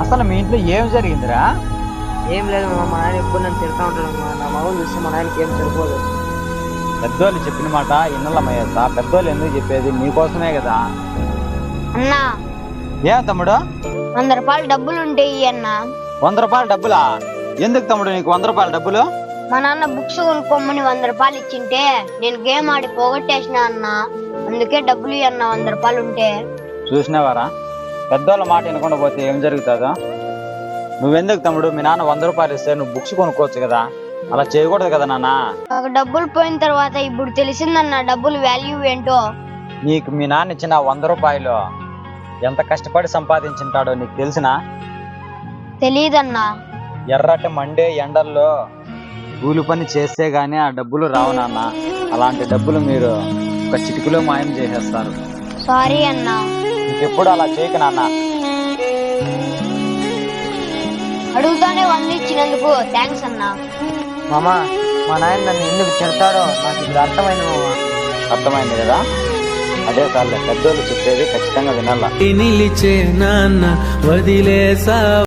అసలు మీ ఇంట్లో ఏం జరిగిందిరా? ఏం లేదు మా నాయన ఎప్పుడు నన్ను తిడతా ఉంటాడు అమ్మా. నా మగం చూస్తే మా నాయనకి ఏం సరిపోదు. పెద్దోళ్ళు చెప్పిన మాట ఇన్నల మహేశ. పెద్దోళ్ళు ఎందుకు చెప్పేది? నీకోసమే కదా. అన్నా ఏం తమ్ముడు? 100 రూపాయలు డబ్బులు ఉంటాయి అన్నా. 100 రూపాయలు డబ్బులా? ఎందుకు తమ్ముడు నీకు 100 రూపాయల డబ్బులు? మా నాన్న బుక్స్ కొనుక్కోమని 100 రూపాయలు ఇచ్చింటే నేను గేమ్ ఆడి పోగొట్టేసిన అన్న. అందుకే డబ్బులు అన్న 100 రూపాయలు ఉంటే. చూసినావారా, పెద్దోళ్ళ మాట వినకుండా పోతే ఏం జరుగుతుందో? నువ్వెందుకు తమ్ముడు? మీ నాన్న 100 రూపాయలు ఇస్తే నువ్వు బుక్స్ కొనుక్కోవచ్చు కదా. అలా చేయకూడదు కదా నాన్న. నాకు డబ్బులు పోయిన తర్వాత ఇప్పుడు తెలిసిందన్న డబ్బులు వాల్యూ ఏంటో. నీకు మీ నాన్న ఇచ్చిన 100 రూపాయలు ఎంత కష్టపడి సంపాదించుంటాడో నీకు తెలిసినా? తెలీదన్నా. ఎర్రటి మండే ఎండల్లో కూలి పని చేస్తే గానీ ఆ డబ్బులు రావు నాన్న. అలాంటి డబ్బులు మీరు ఒక చిటికలో మాయం చేసేస్తారు. సారీ అన్నా. ఇంకెప్పుడు అలా చేయకు నాన్న. అడుగుతానే 100 ఇచ్చినందుకు థ్యాంక్స్ అన్నా. మామ, మా నాయన నన్ను ఎందుకు తిడతాడో నాకు ఇప్పుడు అర్థమైంది మామ. అర్థమైంది కదా? అదే సార్లే, పెద్దోళ్ళు చెప్పేది ఖచ్చితంగా వినాలా. నిలిచే నాన్న వదిలేసా